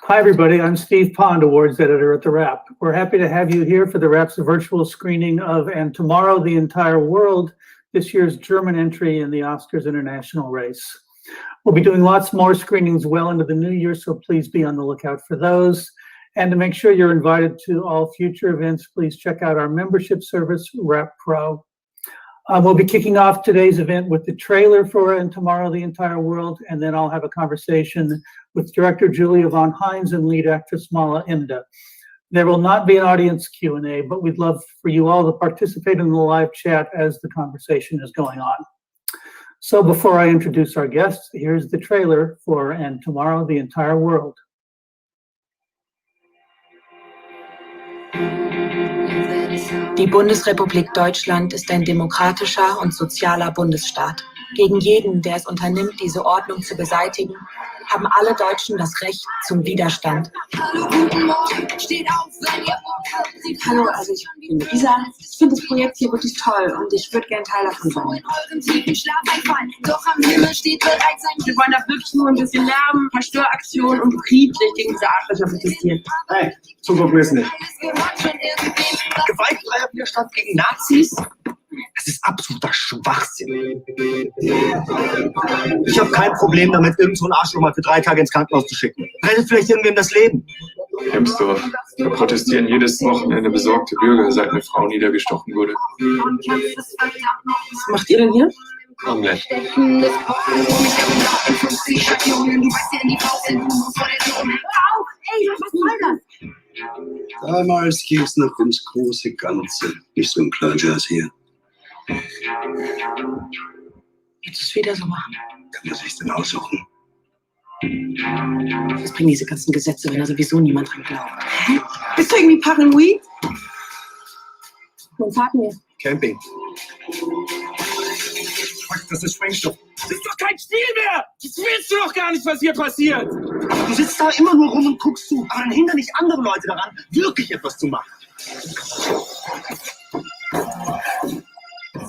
Hi, everybody. I'm Steve Pond, Awards Editor at TheWrap. We're happy to have you here for TheWrap's virtual screening of And Tomorrow, the Entire World, this year's German entry in the Oscars international race. We'll be doing lots more screenings well into the new year, so please be on the lookout for those. And to make sure you're invited to all future events, please check out our membership service, Wrap Pro. We'll be kicking off today's event with the trailer for And Tomorrow, the Entire World, and then I'll have a conversation with director Julia von Heinz and lead actress Mala Imde. There will not be an audience Q&A, but we'd love for you all to participate in the live chat as the conversation is going on. So before I introduce our guests, here's the trailer for And Tomorrow, the Entire World. Die Bundesrepublik Deutschland ist ein demokratischer und sozialer Bundesstaat. Gegen jeden, der es unternimmt, diese Ordnung zu beseitigen, haben alle Deutschen das Recht zum Widerstand. Hallo, also ich bin Isa. Ich finde das Projekt hier wirklich toll und ich würde gerne Teil davon sein. Wir wollen da wirklich nur ein bisschen Lärm, ein paar Störaktionen und friedlich gegen diese Arschlöcher protestieren. Hey, Zukunft ist nicht. Gewaltfreier Widerstand gegen Nazis? Das ist absoluter Schwachsinn. Ich habe kein Problem damit, irgend so einen Arschloch mal für 3 Tage ins Krankenhaus zu schicken. Rettet vielleicht irgendwem das Leben. Hemsdorf. Da protestieren jedes Wochenende besorgte Bürger, seit eine Frau niedergestochen wurde. Was macht ihr denn hier? Omelette. Damals ging es noch ums große Ganze, nicht so ein Pleasures hier. Willst du es wieder so machen? Kann man sich denn aussuchen? Was bringen diese ganzen Gesetze, wenn da sowieso niemand dran glaubt? Hä? Bist du irgendwie paranoid? Wo fahren wir? Camping. Das ist Sprengstoff. Das ist doch kein Spiel mehr! Das willst du doch gar nicht, was hier passiert! Du sitzt da immer nur rum und guckst zu, aber dann hindern nicht andere Leute daran, wirklich etwas zu machen.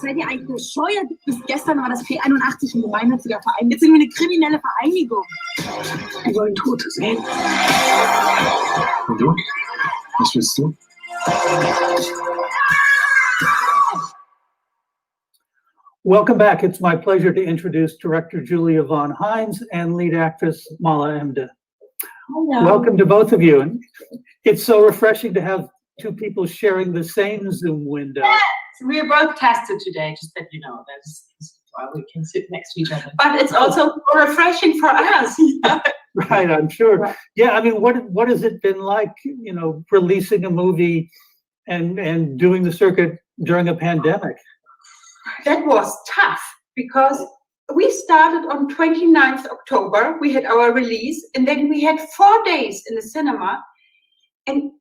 Seid ihr eigentlich bescheuert? Bis gestern war das P81 ein gemeinnütziger Verein. Jetzt sind wir eine kriminelle Vereinigung. Wir wollen Tote sehen. Und du? Was willst du? Welcome back. It's my pleasure to introduce director Julia von Heinz and lead actress Mala Imde. Hello. Welcome to both of you. And it's so refreshing to have two people sharing the same Zoom window. We are both tested today, just that you know, that's why we can sit next to each other. But it's also refreshing for us. Right, I'm sure. Yeah, I mean, what has it been like, you know, releasing a movie and doing the circuit during a pandemic? That was tough because we started on 29th October. We had our release, and then we had 4 days in the cinema, and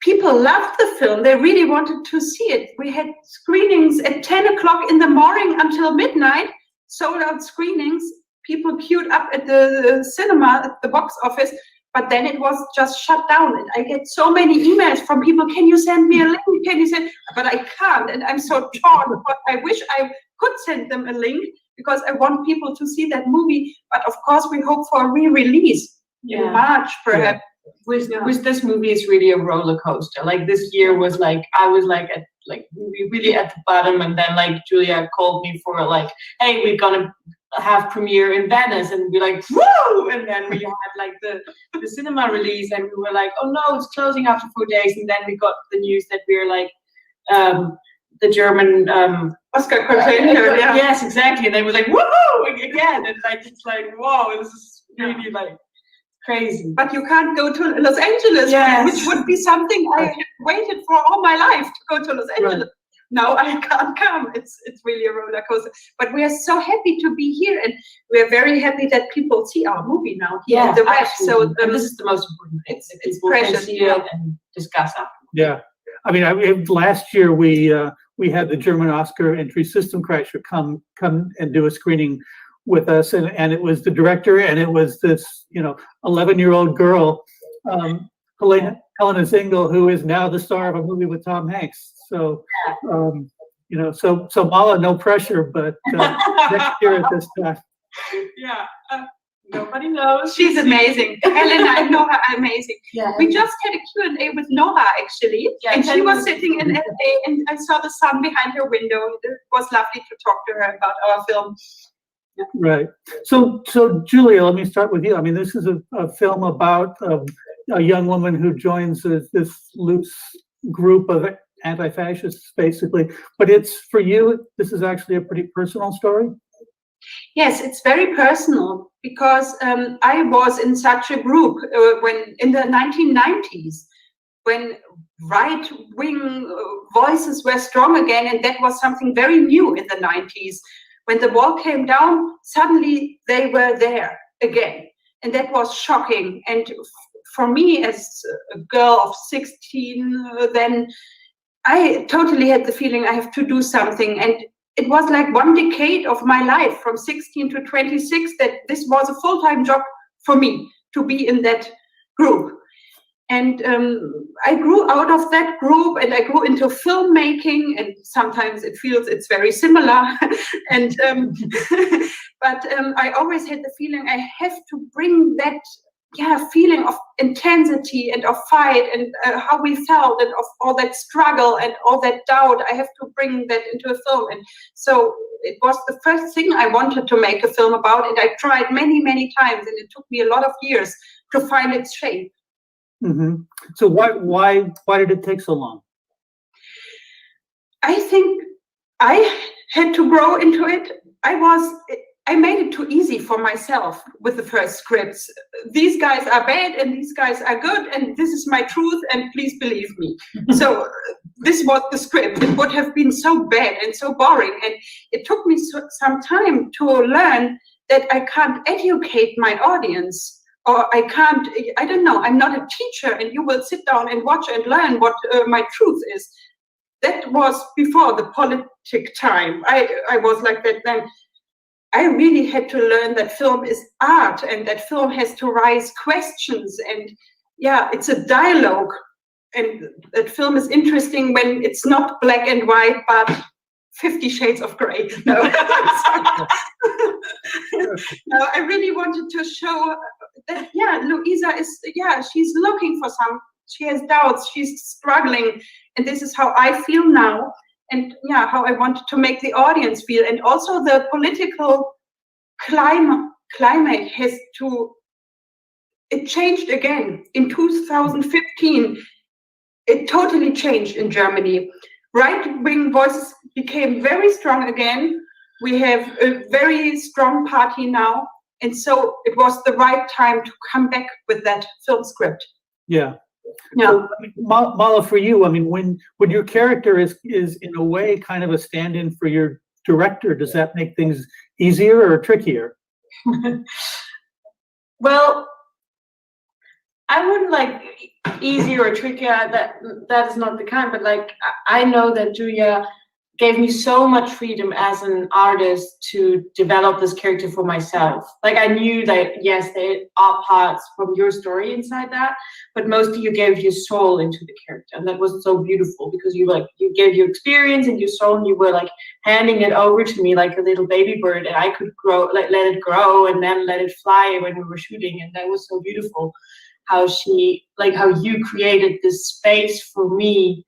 people loved the film. They really wanted to see it. We had screenings at 10 o'clock in the morning until midnight, sold out screenings. People queued up at the cinema, at the box office, but then it was just shut down. And I get so many emails from people, can you send me a link? Can you send? But I can't, and I'm so torn. But I wish I could send them a link because I want people to see that movie. But of course, we hope for a re-release in March, perhaps. Yeah. With this movie, it's really a roller coaster. Like this year was like, I was like at really at the bottom, and then like Julia called me for like, hey, we're gonna have premiere in Venice, and we're like, woo! And then we had like the cinema release, and we were like, oh no, it's closing after 4 days, and then we got the news that we're like, the German Oscar contender. Yes, exactly. And they were like, woohoo! Again, and like it's like, whoa, this is really like crazy. But you can't go to Los Angeles, which would be something I waited for all my life to go to Los Angeles. Right. No, I can't come. It's really a roller coaster. But we are so happy to be here, and we are very happy that people see our movie now here at the web. So this is the most important thing. It's precious. See it and discuss after. Yeah, I mean, last year we had the German Oscar entry system crasher come and do a screening with us, and it was the director, and it was this 11-year-old girl, Helena Zengel, who is now the star of a movie with Tom Hanks. So so Mala, no pressure, but next year at this time. Yeah. Nobody knows. She's amazing. Helen, I know her amazing. Yeah. We just had a Q&A with Nora, actually. Yeah, and she was sitting in LA, and I saw the sun behind her window. It was lovely to talk to her about our film. Right. So Julia, let me start with you. I mean, this is a film about a young woman who joins this loose group of anti-fascists, basically. But it's, for you, this is actually a pretty personal story. Yes, it's very personal because I was in such a group when in the 1990s, when right-wing voices were strong again, and that was something very new in the 90s. When the wall came down, suddenly they were there again, and that was shocking. And for me, as a girl of 16, then I totally had the feeling I have to do something. And it was like 1 decade of my life, from 16 to 26, that this was a full-time job for me to be in that group. And I grew out of that group, and I grew into filmmaking, and sometimes it feels it's very similar. And but I always had the feeling I have to bring that feeling of intensity and of fight and how we felt and of all that struggle and all that doubt. I have to bring that into a film. And so it was the first thing I wanted to make a film about, and I tried many, many times, and it took me a lot of years to find its shape. Mm-hmm. So why did it take so long? I think I had to grow into it. I made it too easy for myself with the first scripts. These guys are bad and these guys are good, and this is my truth, and please believe me. So this was the script. It would have been so bad and so boring, and it took me some time to learn that I can't educate my audience, or I don't know, I'm not a teacher and you will sit down and watch and learn what my truth is. That was before the politic time. I was like that then. I really had to learn that film is art, and that film has to raise questions, and it's a dialogue, and that film is interesting when it's not black and white, but 50 Shades of Grey. No, no, I really wanted to show that, Louisa is, she's looking for she has doubts, she's struggling, and this is how I feel now. And how I wanted to make the audience feel, and also the political climate it changed again. In 2015, it totally changed in Germany. Right-wing voices became very strong again. We have a very strong party now, and so it was the right time to come back with that film script. Yeah. So, I mean, Mala, for you, I mean, when your character is in a way kind of a stand-in for your director, does that make things easier or trickier? Well, I wouldn't like easier or trickier. That is not the kind. But like, I know that Julia gave me so much freedom as an artist to develop this character for myself. Like, I knew that, yes, there are parts from your story inside that, but mostly you gave your soul into the character. And that was so beautiful, because you gave your experience and your soul, and you were like handing it over to me like a little baby bird, and I could grow, like let it grow and then let it fly when we were shooting. And that was so beautiful how you created this space for me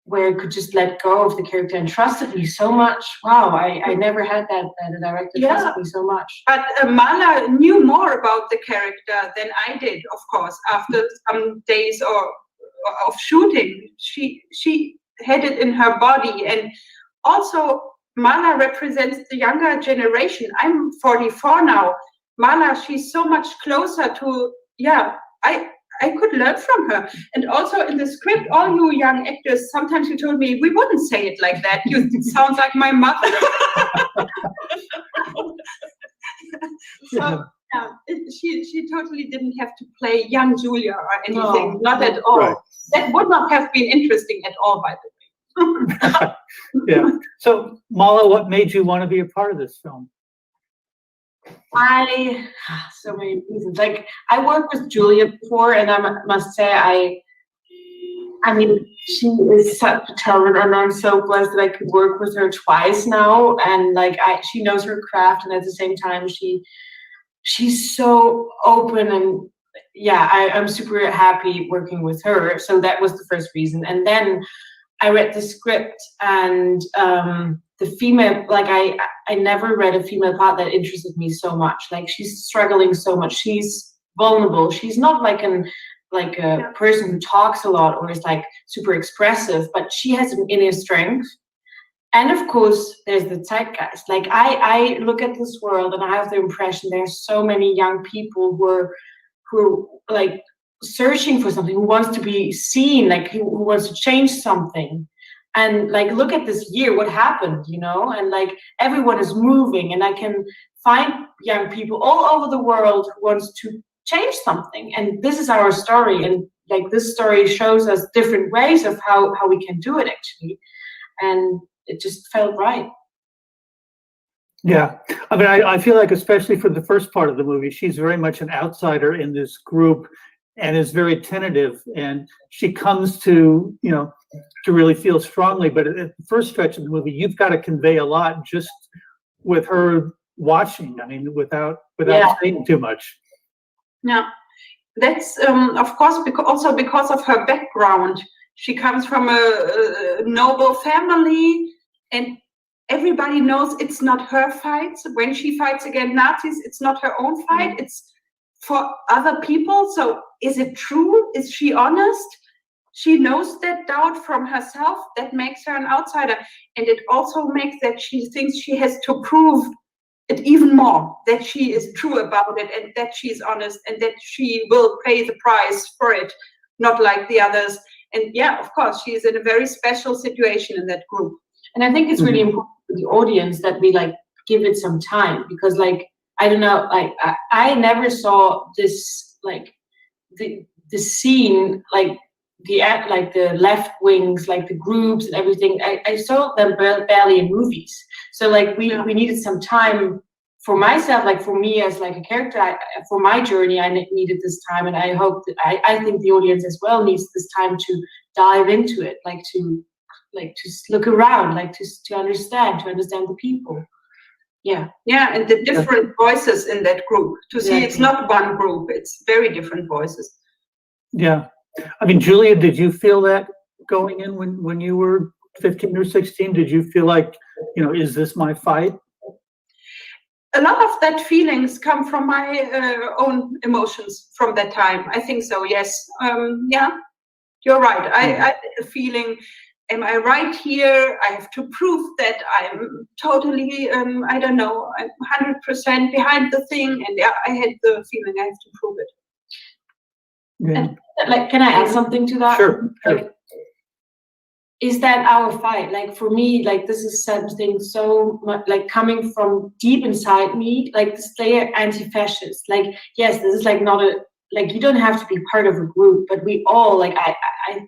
where I could just let go of the character and trusted me so much. Wow, I never had that a director trusted me so much. But Mala knew more about the character than I did, of course. After some days of shooting, she had it in her body. And also, Mala represents the younger generation. I'm 44 now. Mala, she's so much closer to, I could learn from her. And also in the script, all you young actors, sometimes you told me, we wouldn't say it like that. You sound like my mother. So she totally didn't have to play young Julia or anything, not at all. Right. That would not have been interesting at all, by the way. Yeah. So Mala, what made you want to be a part of this film? So many reasons. Like, I worked with Julia before, and I must say, I mean, she is such a talent, and I'm so blessed that I could work with her twice now. And like, she knows her craft, and at the same time, she she's so open, and yeah, I'm super happy working with her. So that was the first reason. And then I read the script, and the female, like I never read a female part that interested me so much. Like, she's struggling so much. She's vulnerable. She's not like a person who talks a lot or is like super expressive, but she has an inner strength. And of course, there's the zeitgeist. Like, I look at this world and I have the impression there's so many young people who are like searching for something, who wants to be seen, like who wants to change something. And like, look at this year, what happened, you know? And like, everyone is moving, and I can find young people all over the world who wants to change something. And this is our story. And like, this story shows us different ways of how we can do it, actually. And it just felt right. Yeah, I mean, I feel like, especially for the first part of the movie, she's very much an outsider in this group and is very tentative, and she comes to, you know, to really feel strongly. But at the first stretch of the movie, you've got to convey a lot just with her watching. I mean, without saying too much. Yeah, that's of course also because of her background. She comes from a noble family, and everybody knows it's not her fight. When she fights against Nazis, it's not her own fight. It's for other people. So is it true? Is she honest? She knows that doubt from herself. That makes her an outsider. And it also makes that she thinks she has to prove it even more, that she is true about it, and that she's honest, and that she will pay the price for it, not like the others. And yeah, of course, she is in a very special situation in that group. And I think it's really important for the audience that we like give it some time, because like, I don't know, like I never saw this, like the scene, like the left wings, like the groups and everything. I saw them barely in movies. So like we needed some time for myself, like for me as like a character, for my journey, I needed this time, and I hope that I think the audience as well needs this time to dive into it, like to look around, like to understand the people. Yeah, and the different voices in that group, to see it's not one group, it's very different voices. Yeah, I mean, Julia, did you feel that going in when you were 15 or 16? Did you feel like, you know, is this my fight? A lot of that feelings come from my own emotions from that time. I think so, yes. Yeah, you're right. I had a feeling, am I right here? I have to prove that I'm totally, I don't know, I'm 100% behind the thing. And yeah, I had the feeling I have to prove it. Yeah. And, like, can I add something to that? Sure. Like, is that our fight? Like, for me, like, this is something so much, like, coming from deep inside me, like, this layer anti-fascist. Like, yes, this is like not a, like, you don't have to be part of a group, but we all, like, I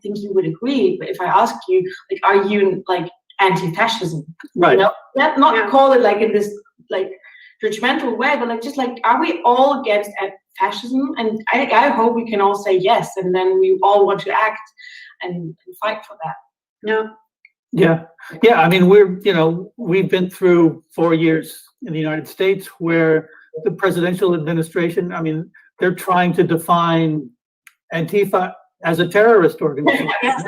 think you would agree, but if I ask you, like, are you like anti-fascism? Right. You know, not call it like in this like judgmental way, but like, just like, are we all against fascism? And I hope we can all say yes, and then we all want to act and fight for that. Yeah. I mean, we've been through 4 years in the United States where the presidential administration, I mean, they're trying to define Antifa as a terrorist organization. Yes,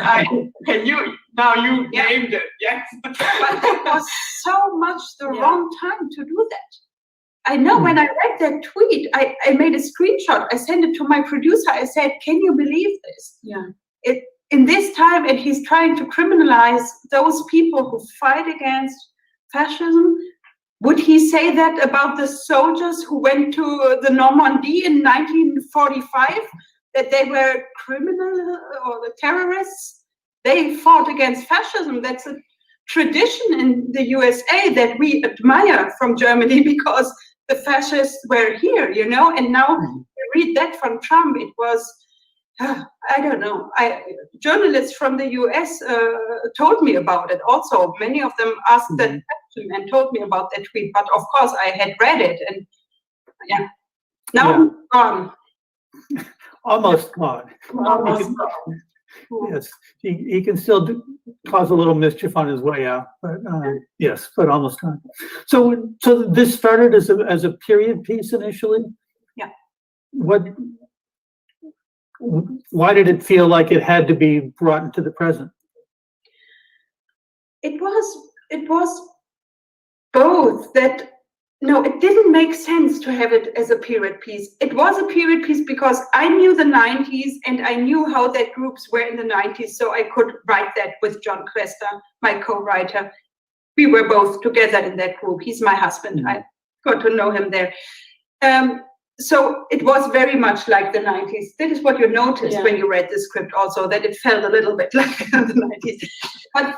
you named it. Yes, but it was so much the wrong time to do that. I know when I read that tweet, I made a screenshot. I sent it to my producer. I said, "Can you believe this? In this time, and he's trying to criminalize those people who fight against fascism." Would he say that about the soldiers who went to the Normandy in 1945, that they were criminal or the terrorists? They fought against fascism. That's a tradition in the USA that we admire from Germany, because the fascists were here, you know, and now read that from Trump. It was, I don't know. Journalists from the US told me about it also. Many of them asked that question and told me about that tweet. But of course, I had read it, and now gone. Almost gone. Yes, he can still cause a little mischief on his way out, but yes, but almost gone. So this started as a period piece initially. why did it feel like it had to be brought into the present? It was both that. No, it didn't make sense to have it as a period piece. It was a period piece because I knew the 90s and I knew how that groups were in the 90s, so I could write that with John Questa, my co-writer. We were both together in that group. He's my husband. Mm-hmm. I got to know him there. So it was very much like the 90s. That is what you noticed when you read the script also, that it felt a little bit like the 90s. But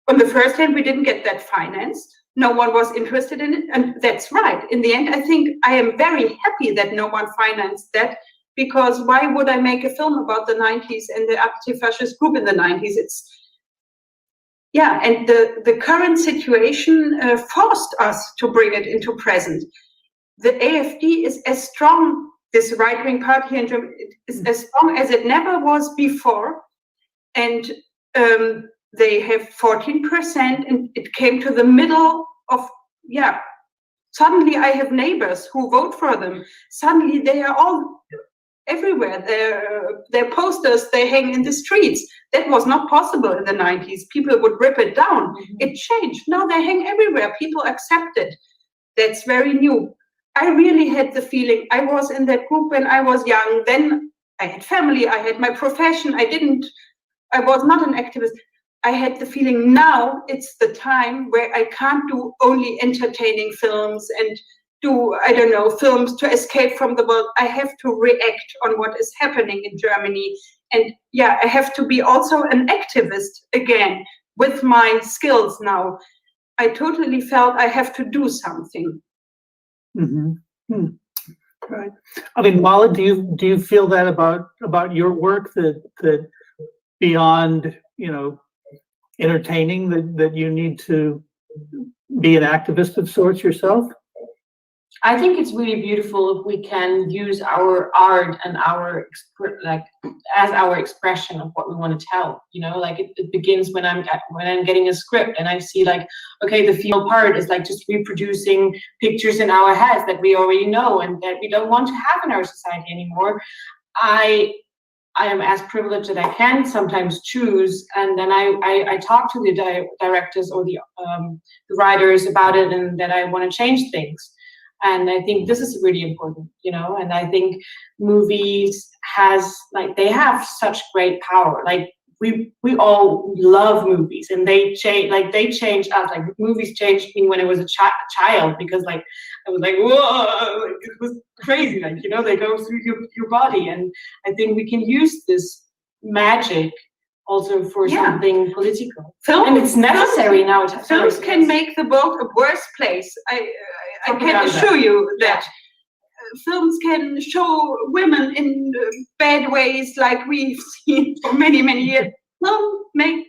on the first hand, we didn't get that financed. No one was interested in it, and that's right. In the end, I think I am very happy that no one financed that, because why would I make a film about the 90s and the anti-fascist group in the 90s? And the current situation forced us to bring it into present. The AfD is as strong, this right-wing party in Germany, is as strong as it never was before, and they have 14%, and it came to the middle of, suddenly I have neighbors who vote for them. Suddenly they are all everywhere. Their posters, they hang in the streets. That was not possible in the 90s. People would rip it down. It changed. Now they hang everywhere. People accept it. That's very new. I really had the feeling, I was in that group when I was young. Then I had family, I had my profession. I was not an activist. I had the feeling now it's the time where I can't do only entertaining films and do, I don't know, films to escape from the world. I have to react on what is happening in Germany. And I have to be also an activist again with my skills now. I totally felt I have to do something. Mm-hmm. Right. I mean, Mala, do you feel that about your work, that beyond, entertaining, that you need to be an activist of sorts yourself? I think it's really beautiful if we can use our art and as our expression of what we want to tell. It begins when I'm getting a script and I see okay, the female part is just reproducing pictures in our heads that we already know and that we don't want to have in our society anymore. I am as privileged that I can sometimes choose, and then I talk to the directors or the writers about it, and that I want to change things. And I think this is really important, and I think movies have such great power. We all love movies, and they change us. Movies changed me when I was a child, because I was whoa, it was crazy. They go through your body, and I think we can use this magic also for something political. And it's necessary now. Films can make the world a worse place. I can assure you that films can show women in bad ways, like we've seen for many, many years. Film make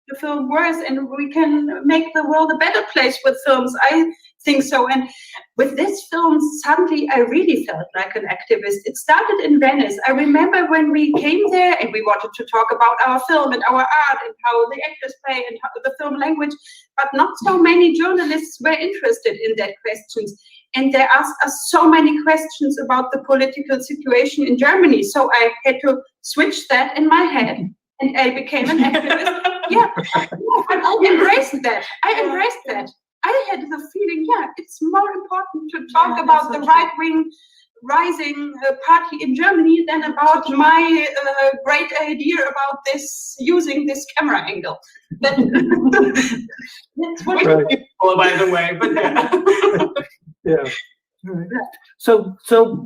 the film worse, and we can make the world a better place with films. I think so. And with this film, suddenly I really felt like an activist. It started in Venice. I remember when we came there and we wanted to talk about our film and our art and how the actors play and how the film language, but not so many journalists were interested in that questions. And they asked us so many questions about the political situation in Germany. So I had to switch that in my head, and I became an activist. And I embraced that. I had the feeling, it's more important to talk about the right-wing rising party in Germany than about my great idea about using this camera angle. That's what right. By the way, but Yeah. Right. So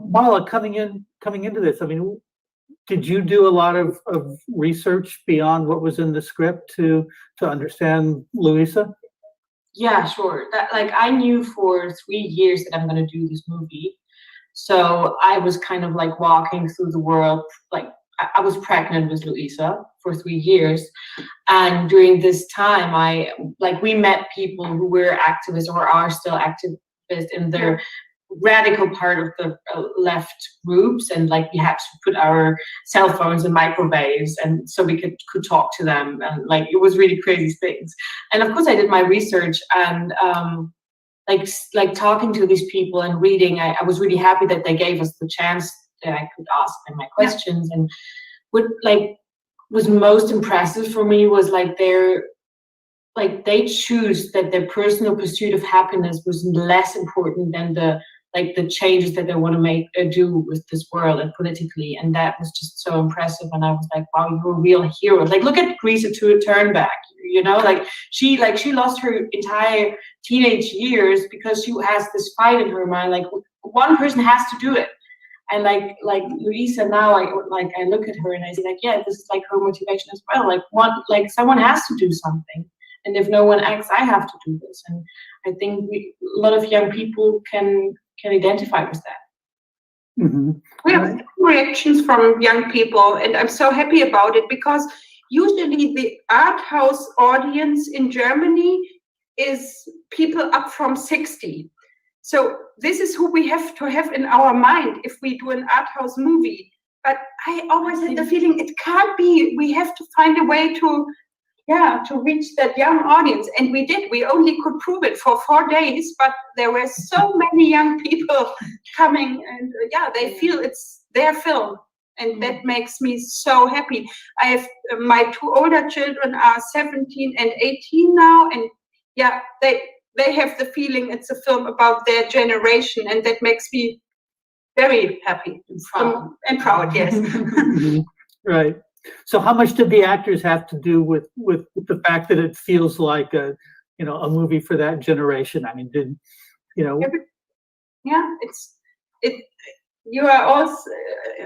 Mala, coming into this, I mean, did you do a lot of research beyond what was in the script to understand Louisa? Yeah, sure. I knew for 3 years that I'm going to do this movie. So I was kind of walking through the world. I was pregnant with Louisa for 3 years. And during this time, we met people who were activists or are still activists in their radical part of the left groups, and we had to put our cell phones in microwaves, and so we could talk to them, and it was really crazy things. And of course I did my research, and like talking to these people and reading, I was really happy that they gave us the chance that I could ask them my questions. And what was most impressive for me was they choose that their personal pursuit of happiness was less important than the changes that they want to make do with this world and politically. And that was just so impressive. And I was like, wow, you're real heroes. Like, look at Greta Thunberg, you know, she lost her entire teenage years because she has this fight in her mind. Like, one person has to do it. And like Louisa now, I look at her and I say, like, yeah, this is like her motivation as well. Like someone has to do something. And if no one acts, I have to do this. And I think a lot of young people can identify with that. Mm-hmm. We have reactions from young people, and I'm so happy about it, because usually the art house audience in Germany is people up from 60. So this is who we have to have in our mind if we do an art house movie. But I always had the feeling it can't be. We have to find a way to reach that young audience. And we did. We only could prove it for 4 days, but there were so many young people coming, and they feel it's their film. And that makes me so happy. I have my 2 older children are 17 and 18 now, and they have the feeling it's a film about their generation, and that makes me very happy and proud. Yes. Right. So how much did the actors have to do with the fact that it feels like a movie for that generation? I mean, you are also,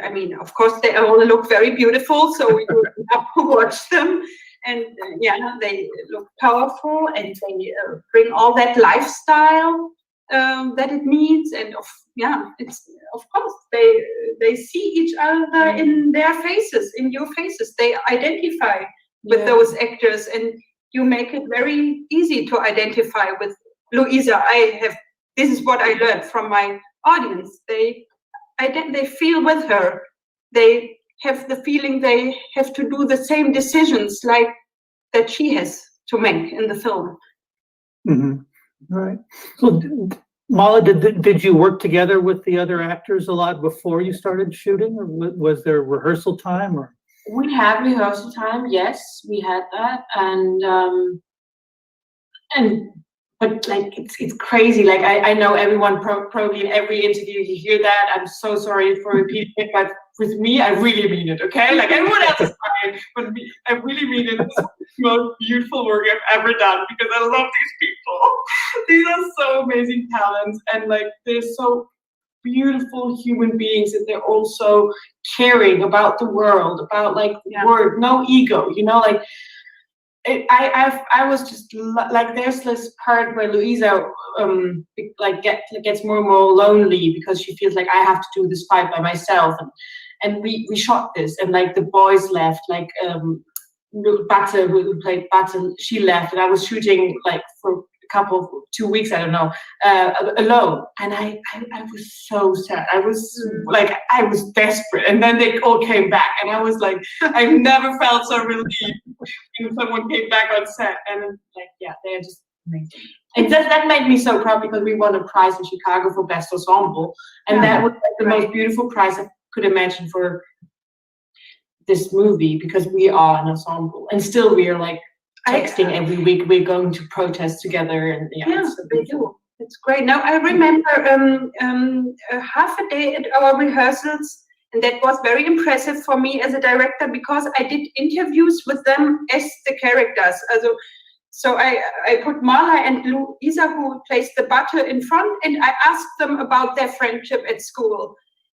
I mean, of course, they all look very beautiful, so we have to watch them. And they look powerful, and they bring all that lifestyle that it needs. And it's of course they see each other in their faces, in your faces. They identify with those actors, and you make it very easy to identify with Louisa. This is what I learned from my audience. They feel with her. They have the feeling they have to do the same decisions like that she has to make in the film. Mm-hmm. Right. So, Mala, did you work together with the other actors a lot before you started shooting, or was there rehearsal time? Or we had rehearsal time. Yes, we had that, but like it's crazy. Like I know everyone probably in every interview you hear that. I'm so sorry for repeating it, but with me, I really mean it. Okay, like everyone else is fine, but me, I really mean it. It's the most beautiful work I've ever done, because I love these people. These are so amazing talents, and like they're so beautiful human beings, and they're also caring about the world, about like word, no ego. You know, like. I was just like, there's this part where Louisa gets more and more lonely because she feels like I have to do this fight by myself, and we shot this, and like the boys left, like Batte, who played Batte, she left, and I was shooting like for 2 weeks, I don't know, alone, and I was so sad. I was desperate, and then they all came back, and I was like, I've never felt so relieved when someone came back on set, and like they're just amazing. And that made me so proud, because we won a prize in Chicago for Best Ensemble, and that was like the most beautiful prize I could imagine for this movie, because we are an ensemble, and still we are like texting every week. We're going to protest together, and we do. It's great. Now I remember half a day at our rehearsals, and that was very impressive for me as a director, because I did interviews with them as the characters. So I put Mala and Louisa, who plays the Batte, in front, and I asked them about their friendship at school,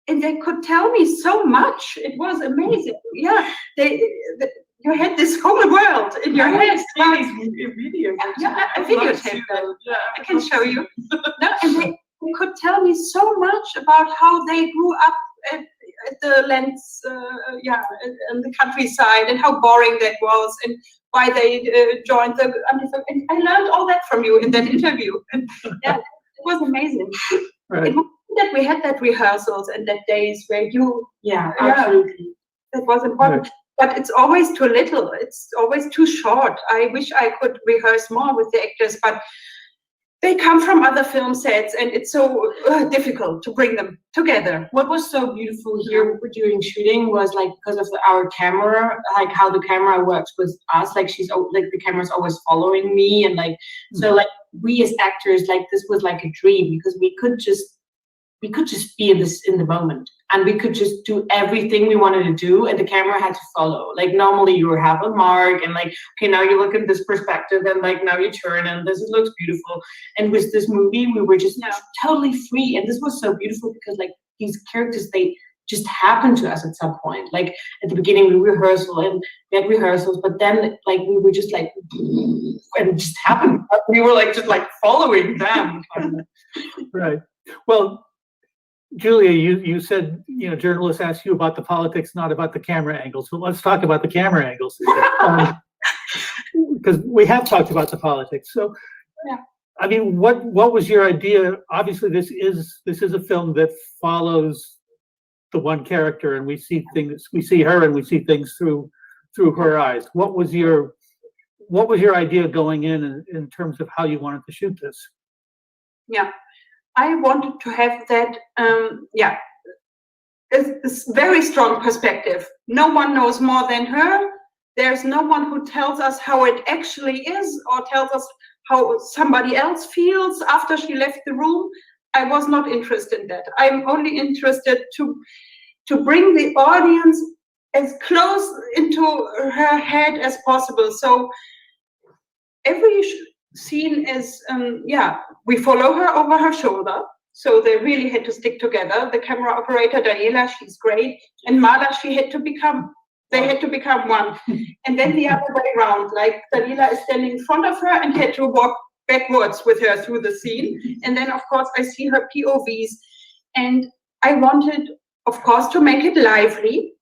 and they could tell me so much. It was amazing. You had this whole world in your head. A videotape. I can show you. And they could tell me so much about how they grew up at the lands, in the countryside, and how boring that was, and why they joined the Antifa. And I learned all that from you in that interview. And it was amazing. Right. It was that we had that rehearsals and that days where you, absolutely, that was important. Right. But it's always too little. It's always too short. I wish I could rehearse more with the actors, but they come from other film sets, and it's so difficult to bring them together. What was so beautiful here during shooting was like because of our camera, like how the camera works with us. Like the camera's always following me, and like so like we as actors, like this was like a dream because we could just be in the moment, and we could just do everything we wanted to do, and the camera had to follow. Like normally you have a mark, and like, okay, now you look at this perspective, and like now you turn, and this looks beautiful. And with this movie, we were just totally free, and this was so beautiful because like these characters, they just happened to us at some point. Like at the beginning, we had rehearsals, but then like we were just like, and it just happened. We were like just like following them. Right. Well, Julia, you said, journalists ask you about the politics, not about the camera angles. But let's talk about the camera angles, because we have talked about the politics. So, I mean, what was your idea? Obviously, this is a film that follows the one character, and we see her, and we see things through her eyes. What was your idea going in terms of how you wanted to shoot this? Yeah. I wanted to have that, this very strong perspective. No one knows more than her. There's no one who tells us how it actually is or tells us how somebody else feels after she left the room. I was not interested in that. I'm only interested to bring the audience as close into her head as possible. So every scene is, we follow her over her shoulder. So they really had to stick together. The camera operator, Daniela, she's great. And Mala, they had to become one. And then the other way around, like Daniela is standing in front of her and had to walk backwards with her through the scene. And then, of course, I see her POVs. And I wanted, of course, to make it lively,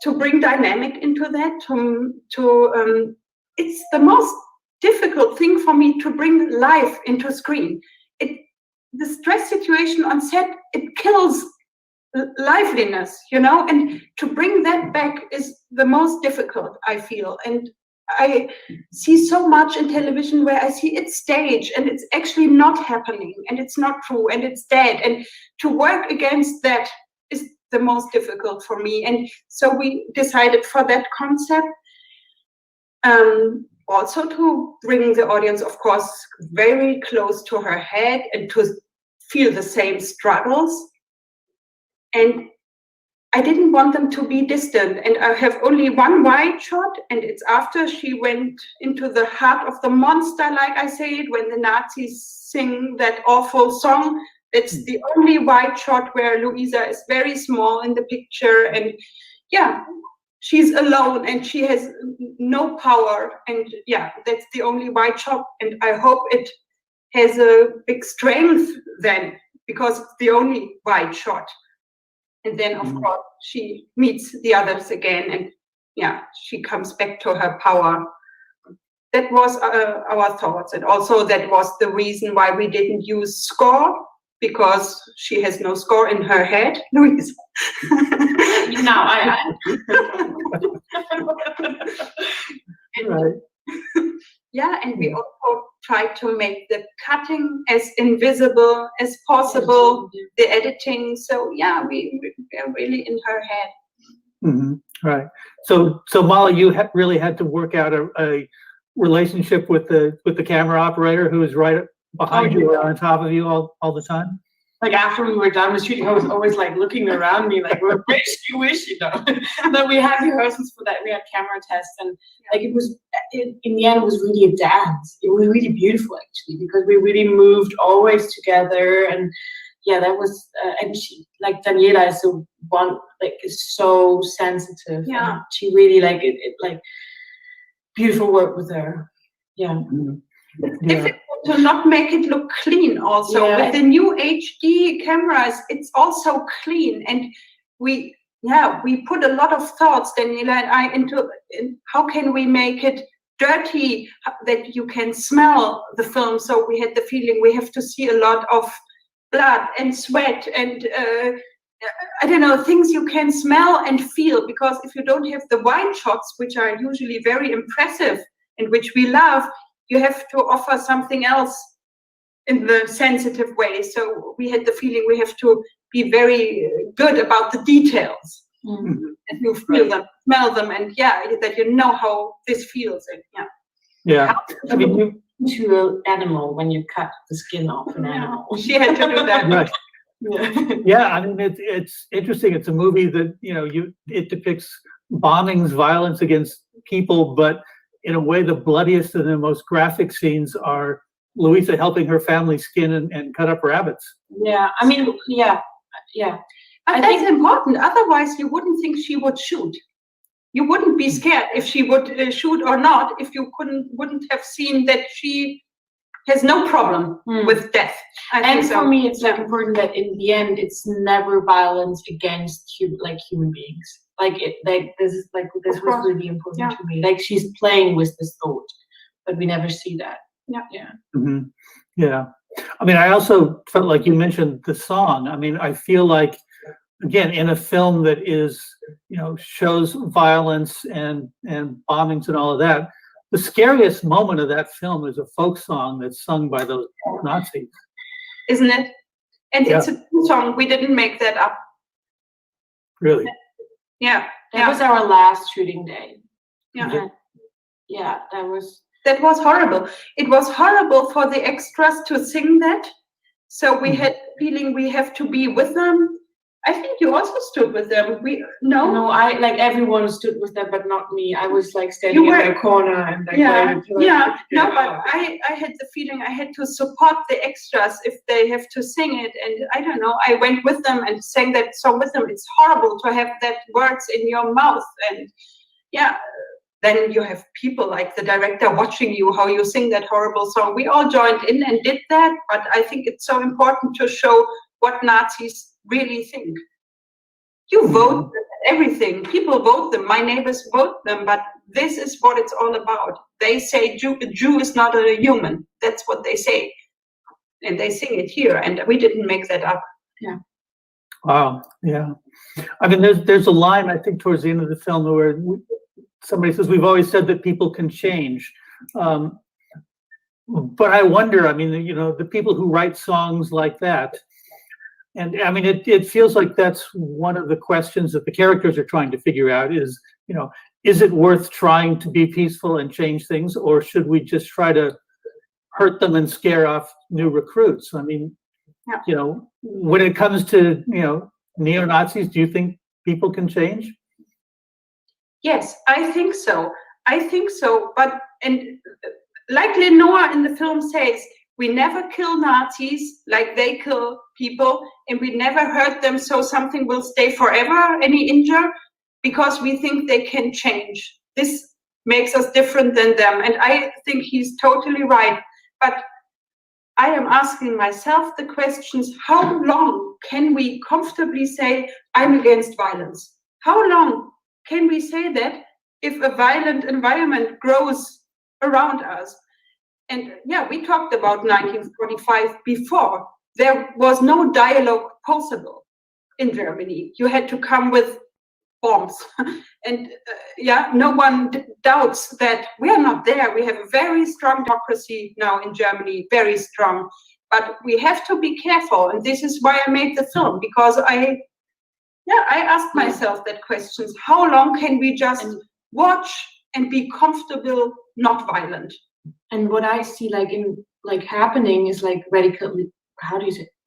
to bring dynamic into that, it's the most difficult thing for me to bring life into screen. The stress situation on set, it kills liveliness, and to bring that back is the most difficult, I feel. And I see so much in television where I see it's staged and it's actually not happening and it's not true and it's dead. And to work against that is the most difficult for me. And so we decided for that concept. Also to bring the audience, of course, very close to her head and to feel the same struggles. And I didn't want them to be distant. And I have only one wide shot, and it's after she went into the heart of the monster, like I say it, when the Nazis sing that awful song. It's the only wide shot where Luisa is very small in the picture. And she's alone and she has no power, and that's the only wide shot. And I hope it has a big strength then, because it's the only wide shot. And then, of course, she meets the others again, and she comes back to her power. That was our thoughts, and also that was the reason why we didn't use score, because she has no score in her head, Louise. Now I Right. And we also tried to make the cutting as invisible as possible, the editing. So we are really in her head. Mm-hmm. Right. So Mala, you really had to work out a relationship with the camera operator who was right behind you or on top of you all the time? Like after we were done with shooting, I was always like looking around me, like, where you wish, But we had rehearsals for that. We had camera tests, and like in the end, it was really a dance. It was really beautiful, actually, because we really moved always together, and that was. And she, like Daniela, is so sensitive. Yeah, and she really like beautiful work with her. Yeah. Mm-hmm. Difficult to not make it look clean also. With the new HD cameras, it's also clean, and we put a lot of thoughts, Daniela and I, into how can we make it dirty that you can smell the film. So we had the feeling we have to see a lot of blood and sweat and I don't know, things you can smell and feel, because if you don't have the wide shots, which are usually very impressive and which we love, you have to offer something else in the sensitive way. So we had the feeling we have to be very good about the details. And you feel them, smell them, and that you know how this feels. And, Yeah. I mean, to an animal when you cut the skin off an animal. She had to do that. right. Yeah. Yeah, I mean, it's interesting. It's a movie that, it depicts bombings, violence against people, but in a way, the bloodiest and the most graphic scenes are Louisa helping her family skin and cut up rabbits. Yeah, I mean, yeah. But that's important. Otherwise, you wouldn't think she would shoot. You wouldn't be scared if she would shoot or not, if you wouldn't have seen that she has no problem with death. And for me, it's like important that in the end, it's never violence against human beings. This was really important to me. Like, she's playing with this thought, but we never see that. Yeah. Mm-hmm. Yeah. I mean, I also felt like you mentioned the song. I mean, I feel like, again, in a film that is, shows violence and bombings and all of that, the scariest moment of that film is a folk song that's sung by those Nazis. Isn't it? And it's a song. We didn't make that up. Really? Yeah. That was our last shooting day. Yeah. Yeah, that was horrible. It was horrible for the extras to sing that. So we had the feeling we have to be with them. I think you also stood with them. No, I everyone stood with them, but not me. I was standing in the corner and No, but I had the feeling I had to support the extras if they have to sing it, and I don't know. I went with them and sang that song with them. It's horrible to have that words in your mouth, and then you have people like the director watching you how you sing that horrible song. We all joined in and did that, but I think it's so important to show what Nazis really think. You vote everything. People vote them. My neighbors vote them, but this is what it's all about. They say a Jew is not a human. That's what they say. And they sing it here, and we didn't make that up. Yeah. Wow. Yeah. I mean, there's a line, I think, towards the end of the film where somebody says, "We've always said that people can change." But I wonder, I mean, the people who write songs like that, and I mean, it feels like that's one of the questions that the characters are trying to figure out is, is it worth trying to be peaceful and change things, or should we just try to hurt them and scare off new recruits? I mean, when it comes to, neo-Nazis, do you think people can change? Yes, I think so. But, and like Lenore in the film says, we never kill Nazis like they kill people, and we never hurt them so something will stay forever, any injury, because we think they can change. This makes us different than them, and I think he's totally right. But I am asking myself the questions, how long can we comfortably say, I'm against violence? How long can we say that if a violent environment grows around us? And we talked about 1945 before. There was no dialogue possible in Germany. You had to come with bombs. And no one doubts that we are not there. We have a very strong democracy now in Germany, very strong. But we have to be careful. And this is why I made the film, because I asked myself that question. How long can we just watch and be comfortable, not violent? And what I see happening is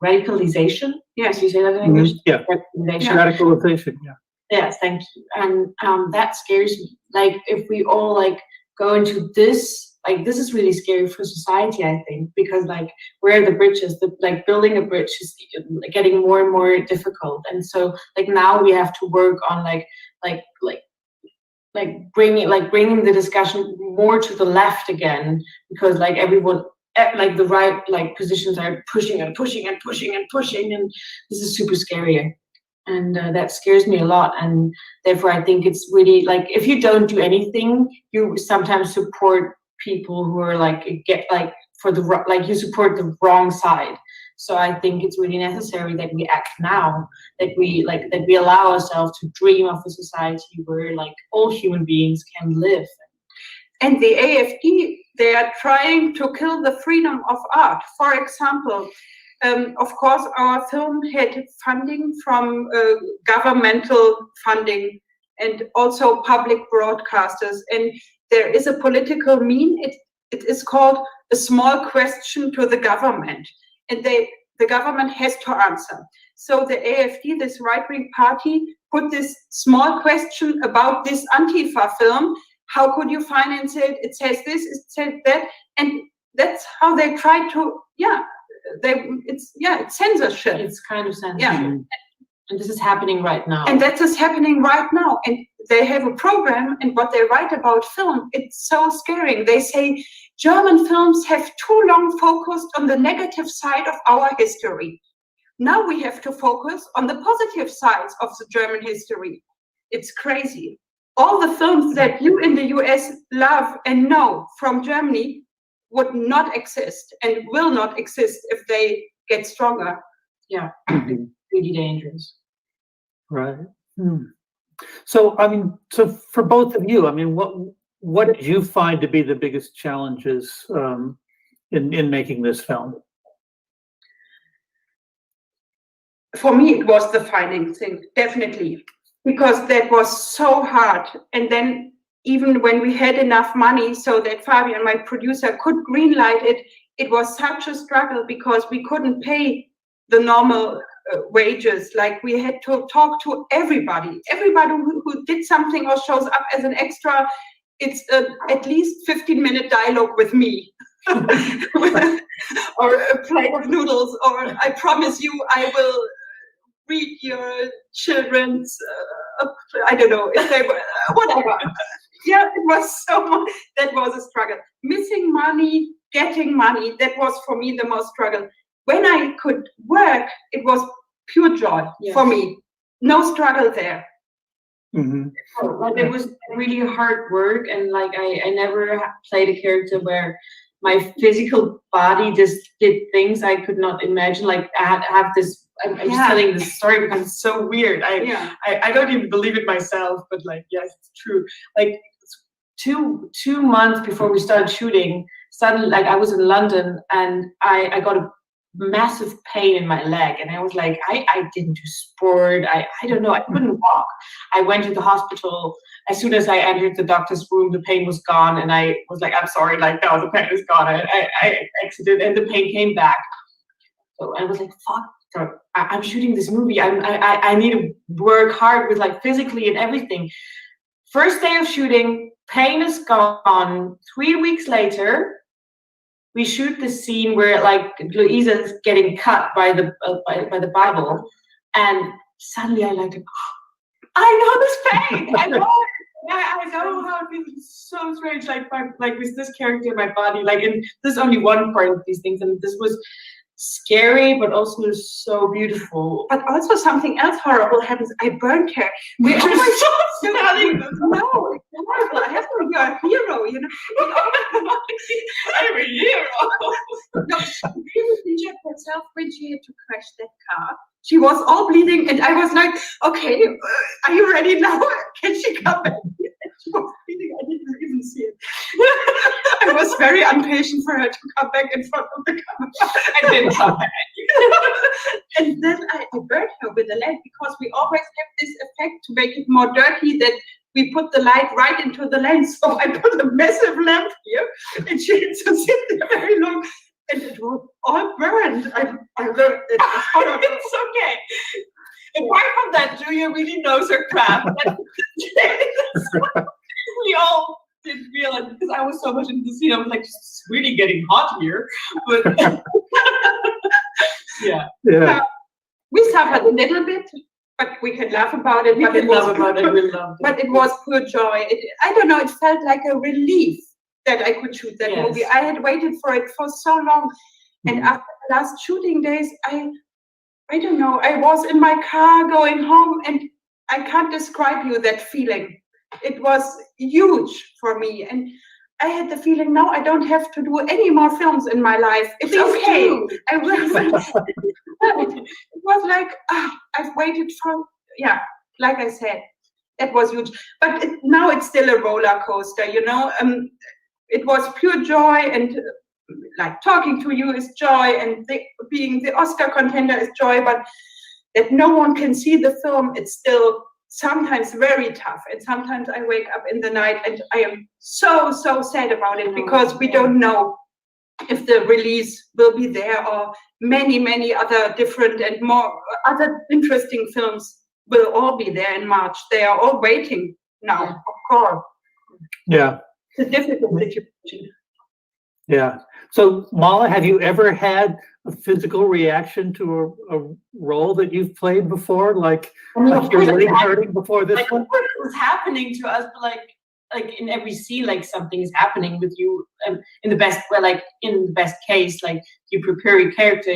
radicalization. Yes, you say that in English. Yeah, radicalization. Yeah. Yes, thank you. And that scares me. If we all go into this, this is really scary for society, I think, because where are the bridges? Building a bridge is getting more and more difficult, and so now we have to work on bringing the discussion more to the left again, because everyone the right positions are pushing and pushing and pushing and pushing, and this is super scary, and that scares me a lot. And therefore I think it's really if you don't do anything, you sometimes support people who are you support the wrong side. So I think it's really necessary that we act now, that we allow ourselves to dream of a society where all human beings can live. And the AfD, they are trying to kill the freedom of art. For example, of course, our film had funding from governmental funding and also public broadcasters. And there is a political meme. It is called a small question to the government. And the government has to answer. So the AfD, this right-wing party, put this small question about this Antifa film. How could you finance it? It says this, it says that. And that's how they try to, it's censorship. It's kind of censorship. Yeah. And this is happening right now. And that is happening right now. And they have a program, and what they write about film, it's so scary. They say German films have too long focused on the negative side of our history. Now we have to focus on the positive sides of the German history. It's crazy. All the films that you in the US love and know from Germany would not exist and will not exist if they get stronger. Yeah, really dangerous. Right. So, I mean, so for both of you, I mean, what did you find to be the biggest challenges in making this film? For me, it was the financing, definitely, because that was so hard. And then even when we had enough money so that Fabian, my producer, could greenlight it, it was such a struggle because we couldn't pay the normal wages. Like, we had to talk to everybody who did something or shows up as an extra. It's at least 15-minute dialogue with me. Or a plate of noodles, or I promise you I will read your children's, I don't know, if they were, whatever. Yeah, it was so much, that was a struggle. Missing money, getting money, that was for me the most struggle. When I could work, it was pure joy for me. No struggle there. Like, it was really hard work, and like I never played a character where my physical body just did things I could not imagine. Like, I have this, I'm just telling this story because it's so weird. I don't even believe it myself, but like, yes, it's true. Like, two months before we started shooting, suddenly, like, I was in London and I got a massive pain in my leg, and I was like, I didn't do sport, I don't know, I couldn't walk. I went to the hospital. As soon as I entered the doctor's room, the pain was gone, and I was like, I'm sorry, like, no, the pain is gone. I exited, and the pain came back. So I was like, fuck, I'm shooting this movie. I need to work hard with, like, physically and everything. First day of shooting, pain is gone. 3 weeks later, we shoot the scene where, like, Louisa is getting cut by the Bible, and suddenly I like, I know this pain. I know how it feels. It's so strange. Like with this character in my body, like, and this is only one part of these things, and this was scary, but also so beautiful. But also something else horrible happens. I burned her. We always no, it's horrible. I have to be a hero, you know. I'm a hero. No, she really injured herself when she had to crash that car. She was all bleeding, and I was like, okay, are you ready now? Can she come back? She was bleeding. I didn't even see it. I was very impatient for her to come back in front of the camera. I didn't come back. And then I burned her with the light, because we always have this effect to make it more dirty, that we put the light right into the lens. So I put a massive lamp here, and she had to sit there very long. And it was all burned. I learned it was horrible. It's okay. Apart from that, Julia really knows her craft. We all didn't realize, because I was so much into the scene. I was like, it's really getting hot here. But yeah. We suffered a little bit, but we could laugh about it. We loved it. But it was pure joy. I don't know. It felt like a relief that I could shoot that movie. I had waited for it for so long, and after the last shooting days, I don't know, I was in my car going home, and I can't describe you that feeling. It was huge for me, and I had the feeling, now I don't have to do any more films in my life. It's okay. I will. It was like, I've waited for, like I said. that was huge. But now it's still a roller coaster, you know. It was pure joy, and like talking to you is joy, and being the Oscar contender is joy, but that no one can see the film, it's still sometimes very tough. And sometimes I wake up in the night and I am so sad about it, because we don't know if the release will be there, or many other different and more other interesting films will all be there in March. They are all waiting now, of course. Yeah. It's a difficult situation. Yeah. So, Mala, have you ever had a physical reaction to a role that you've played before, like your leg hurting before this one? It was happening to us, but like in every scene, like something is happening with you. In the best case, like you prepare your character,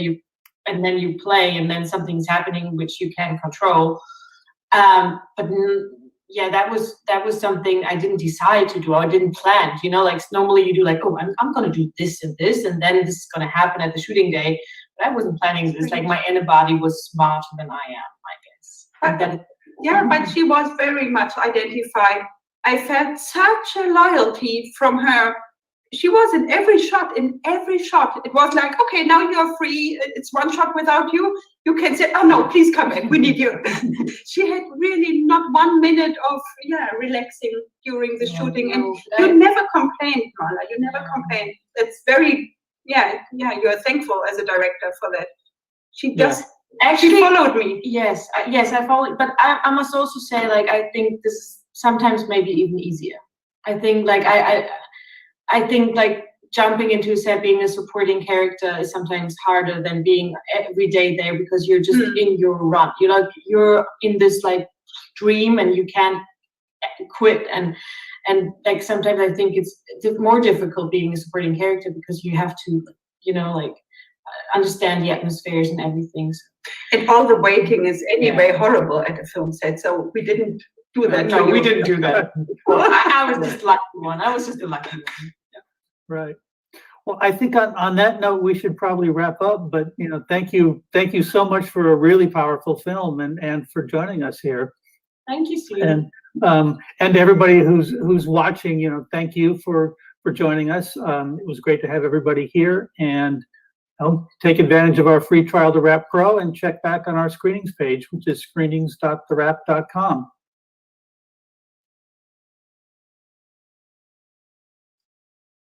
and then you play, and then something's happening which you can't control. Yeah, that was something I didn't decide to do. I didn't plan. You know, like normally you do like, oh, I'm gonna do this and this, and then this is gonna happen at the shooting day. But I wasn't planning this. Like my inner body was smarter than I am, I guess. But she was very much identified. I felt such a loyalty from her. She was in every shot. It was like, okay, now you're free. It's one shot without you. You can say, oh no, please come back. We need you. She had really not 1 minute of relaxing during the shooting. And you never complained, Mala. You never complained. That's very, you're thankful as a director for that. She just actually followed me. Yes, I followed. But I must also say, like, I think this is sometimes maybe even easier. I think like I think like jumping into a set, being a supporting character is sometimes harder than being every day there, because you're just in your run. You're in this like dream, and you can't quit. And like sometimes I think it's more difficult being a supporting character, because you have to, like understand the atmospheres and everything. And all the waiting is anyway horrible at a film set, so we didn't do that. No, we didn't do that. Well, I was just lucky one. I was just a lucky one. Yeah. Right. Well, I think on that note, we should probably wrap up. But thank you so much for a really powerful film, and for joining us here. Thank you, Steve. And everybody who's watching, thank you for joining us. It was great to have everybody here, and take advantage of our free trial to TheWrap Pro, and check back on our screenings page, which is screenings.thewrap.com.